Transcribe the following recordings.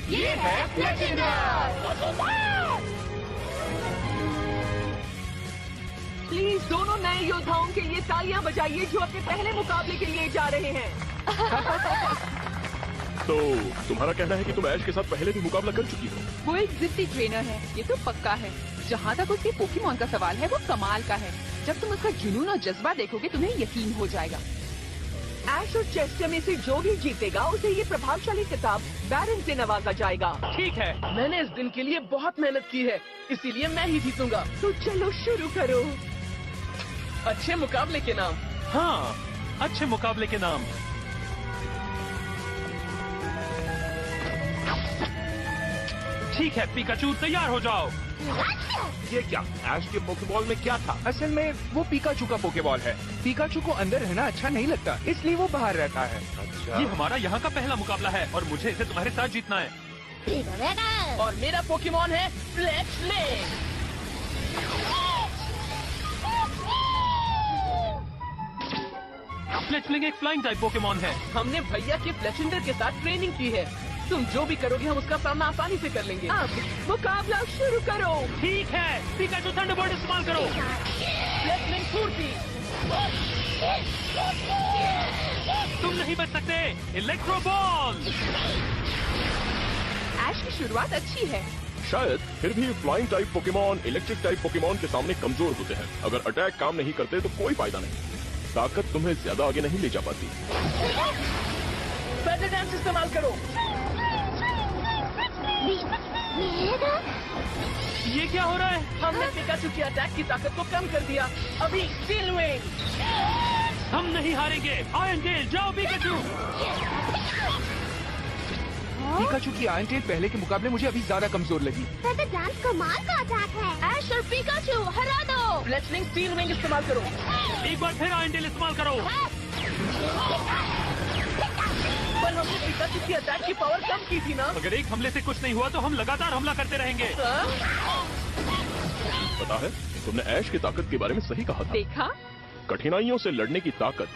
ये है प्लीज दोनों नए योद्धाओं के लिए तालियां बजाइए जो अपने पहले मुकाबले के लिए जा रहे हैं। तो तुम्हारा कहना है कि तुम ऐश के साथ पहले भी मुकाबला कर चुकी हो? वो एक जिद्दी ट्रेनर है, ये तो पक्का है। जहाँ तक उसके पोकेमॉन का सवाल है वो कमाल का है। जब तुम उसका जुनून और जज्बा देखोगे तुम्हें यकीन हो जाएगा। ऐश और चेस्टर में से जो भी जीतेगा उसे ये प्रभावशाली किताब बैरन से नवाजा जाएगा। ठीक है, मैंने इस दिन के लिए बहुत मेहनत की है, इसीलिए मैं ही जीतूंगा। तो चलो शुरू करो। अच्छे मुकाबले के नाम। हाँ, अच्छे मुकाबले के नाम। ठीक है पिकाचू, तैयार हो जाओ। ये क्या? ऐश के पोकेबॉल में क्या था? असल में वो पिकाचू का पोकेबॉल है। पिकाचू को अंदर रहना अच्छा नहीं लगता, इसलिए वो बाहर रहता है। अच्छा। ये हमारा यहाँ का पहला मुकाबला है और मुझे इसे तुम्हारे साथ जीतना है। और मेरा पोकेमॉन है फ्लेचलिंग। फ्लेचलिंग एक फ्लाइंग टाइप पोकेमॉन है। हमने भैया के फ्लेचेंडर के साथ ट्रेनिंग की है। तुम जो भी करोगे हम उसका सामना आसानी से कर लेंगे। अब मुकाबला शुरू करो। ठीक है, पिकाचू थंडरबोल्ट इस्तेमाल करो। फ्लेचलिंग फुर्ती। तुम नहीं बच सकते। Electro ball. ऐश की शुरुआत अच्छी है। शायद फिर भी flying type Pokemon electric type Pokemon के सामने कमजोर होते हैं। अगर अटैक काम नहीं करते तो कोई फायदा नहीं। ताकत तुम्हें ज्यादा आगे नहीं ले जा पाती। फेदर डांस इस्तेमाल करो। ये क्या हो रहा है? हमने पिकाचू की अटैक की ताकत को कम कर दिया। अभी स्टील विंग। हम नहीं हारेंगे। आयरन टेल, जाओ पिकाचू। पिकाचू की आयरन टेल पहले के मुकाबले मुझे अभी ज्यादा कमजोर लगी। फेदर डांस कमाल का अटैक है। ऐश और पिकाचू हरा दो। फ्लेचलिंग स्टील विंग इस्तेमाल करो। एक बार फिर आयरन टेल इस्तेमाल करो। पर हमने पिकाचू की अटैक की पावर कम की थी ना। अगर एक हमले से कुछ नहीं हुआ तो हम लगातार हमला करते रहेंगे। पता है, तुमने ऐश की ताकत के बारे में सही कहा था। देखा? कठिनाइयों से लड़ने की ताकत।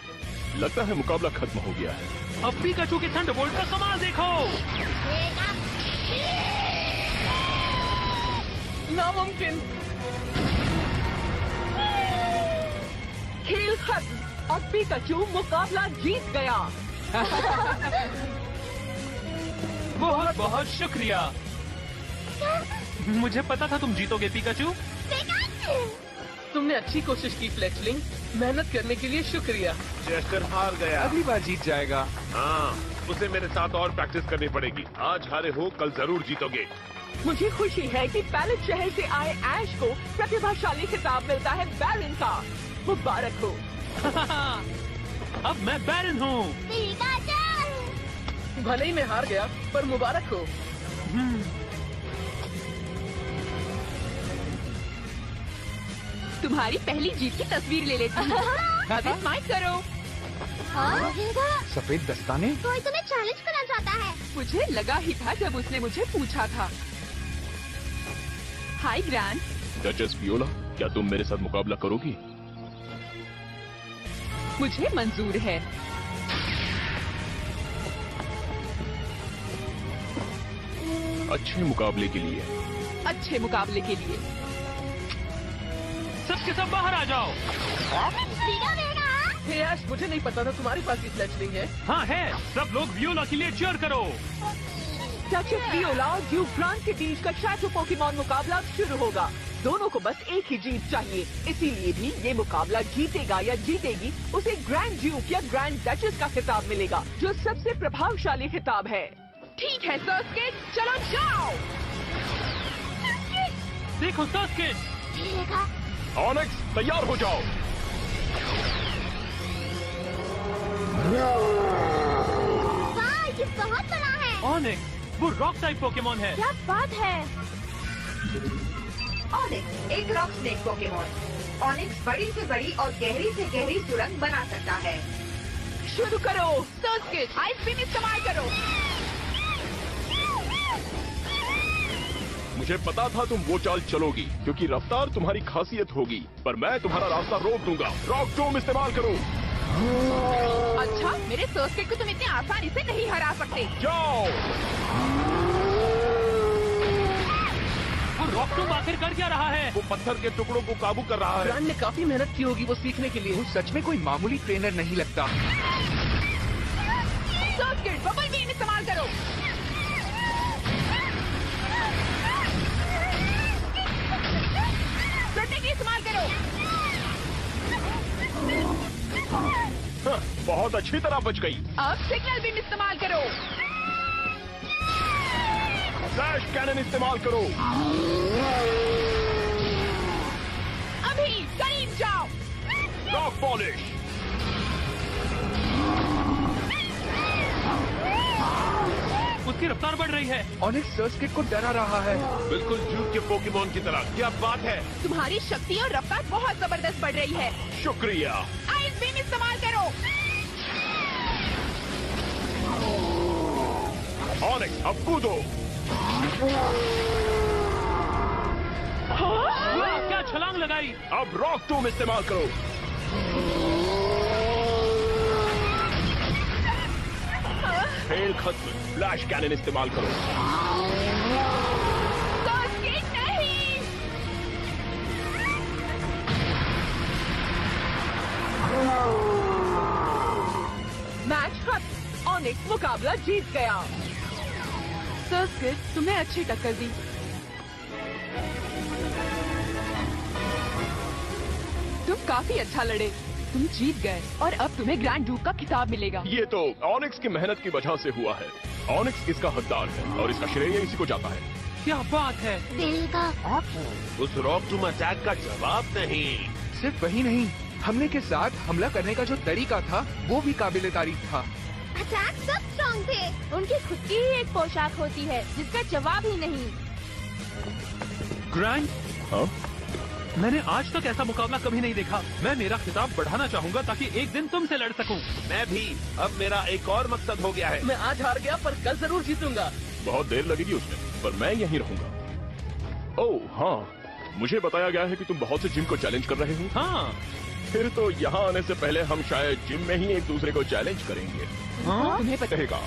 लगता है मुकाबला खत्म हो गया है। अब पिकाचू के थंडरबोल्ट का कमाल देखो। नामुमकिन। खेल खत्म और पिकाचू मुकाबला जीत गया। बहुत बहुत शुक्रिया। मुझे पता था तुम जीतोगे पिकाचू। तुमने अच्छी कोशिश की फ्लेचलिंग। मेहनत करने के लिए शुक्रिया। चेस्टर हार गया। अगली बार जीत जाएगा। हाँ, उसे मेरे साथ और प्रैक्टिस करनी पड़ेगी। आज हारे हो, कल जरूर जीतोगे। मुझे खुशी है कि पैलेट शहर से आए ऐश को प्रतिभाशाली खिताब मिलता है बैरन का। मुबारक हो। अब मैं बैरन हूँ। भले ही मैं हार गया पर मुबारक हो। तुम्हारी पहली जीत की तस्वीर ले लेती हूँ। अब स्माइल करो। सफेद दस्ताने। कोई तुम्हें चैलेंज करना चाहता है। मुझे लगा ही था जब उसने मुझे पूछा था। हाय ग्रैंड। डचेस वियोला, क्या तुम मेरे साथ मुकाबला करोगी? मुझे मंजूर है। अच्छे मुकाबले के लिए। अच्छे मुकाबले के लिए। सबके सब बाहर आ जाओ। हे ऐश, मुझे नहीं पता था तुम्हारे पास भी फ्लेचलिंग है। हाँ है। सब लोग वियोला के लिए चीयर करो। डचेस वियोला और ड्यूक ग्रांट के बीच का शैडो पोकेमॉन मुकाबला शुरू होगा। दोनों को बस एक ही जीत चाहिए, इसीलिए भी ये मुकाबला जीतेगा या जीतेगी उसे ग्रैंड ड्यूक या ग्रैंड डचेस का खिताब मिलेगा, जो सबसे प्रभावशाली खिताब है। ठीक है सर्स्किट, चलो जाओ। देखो सर्स्किट। ऑनिक्स, तैयार हो जाओ। वाह, ये बहुत बड़ा है। ऑनिक्स, वो रॉक टाइप पोकेमॉन है। क्या बात है। ऑनिक्स एक रॉक स्नेक पोकेमॉन। ऑनिक्स बड़ी से बड़ी और गहरी से गहरी सुरंग बना सकता है। शुरू करो। सर्स्किट, आइस बीम इस्तेमाल करो। मुझे पता था तुम वो चाल चलोगी, क्योंकि रफ्तार तुम्हारी खासियत होगी, पर मैं तुम्हारा रास्ता रोक दूंगा। रॉक टूम इस्तेमाल करो। अच्छा, मेरे सर्स्किट को तुम इतनी आसानी से नहीं हरा सकते। जाओ। रॉक टूम आखिर कर क्या रहा है? वो पत्थर के टुकड़ों को काबू कर रहा है। ग्रांड ने काफी मेहनत की होगी वो सीखने के लिए। वो सच में कोई मामूली ट्रेनर नहीं लगता। सर्किट बबल बीम इस्तेमाल करो। प्रोटेक्ट इस्तेमाल करो। हाँ, बहुत अच्छी तरह बच गई। अब सिग्नल बीम इस्तेमाल करो। फ्लैश कैनन इस्तेमाल करो। अभी करीब जाओ। Rock polish. उसकी रफ्तार बढ़ रही है। ऑनिक्स सर्किट को डरा रहा है। बिल्कुल जूट के पोकेमोन की तरह। क्या बात है। तुम्हारी शक्ति और रफ्तार बहुत जबरदस्त बढ़ रही है। शुक्रिया। आइस बीम इस्तेमाल करो। ऑनिक्स अब कूदो। वाह, क्या छलांग लगाई। अब रॉक टूम इस्तेमाल करो। खेल खत्म। फ्लैश कैनन इस्तेमाल करो। सर्किट नहीं। मैच खत्म। ऑनिक्स मुकाबला जीत गया। सर्किट तुम्हें अच्छी टक्कर दी। तुम काफी अच्छा लड़े। तुम जीत गए और अब तुम्हें ग्रैंड ड्यूक का खिताब मिलेगा। ये तो ऑनिक्स की मेहनत की वजह से हुआ है। ऑनिक्स इसका हकदार है और इसका श्रेय इसी को जाता है। क्या बात है। दिल का उस रॉक टूम अटैक का जवाब नहीं। सिर्फ वही नहीं, हमले के साथ हमला करने का जो तरीका था वो भी काबिले तारीफ था। अटैक सब स्ट्रॉन्ग थे। उनकी खुद की ही एक पोशाक होती है जिसका जवाब ही नहीं। ग्रैंड, हाँ? मैंने आज तक ऐसा मुकाबला कभी नहीं देखा। मैं मेरा खिताब बढ़ाना चाहूंगा ताकि एक दिन तुमसे लड़ सकूं। मैं भी। अब मेरा एक और मकसद हो गया है। मैं आज हार गया पर कल जरूर जीतूंगा। बहुत देर लगेगी उसमें, पर मैं यहीं रहूंगा। ओह हाँ, मुझे बताया गया है कि तुम बहुत से जिम को चैलेंज कर रहे हो। हाँ। फिर तो यहाँ आने से पहले हम शायद जिम में ही एक दूसरे को चैलेंज करेंगे। तुम्हें पता रहेगा।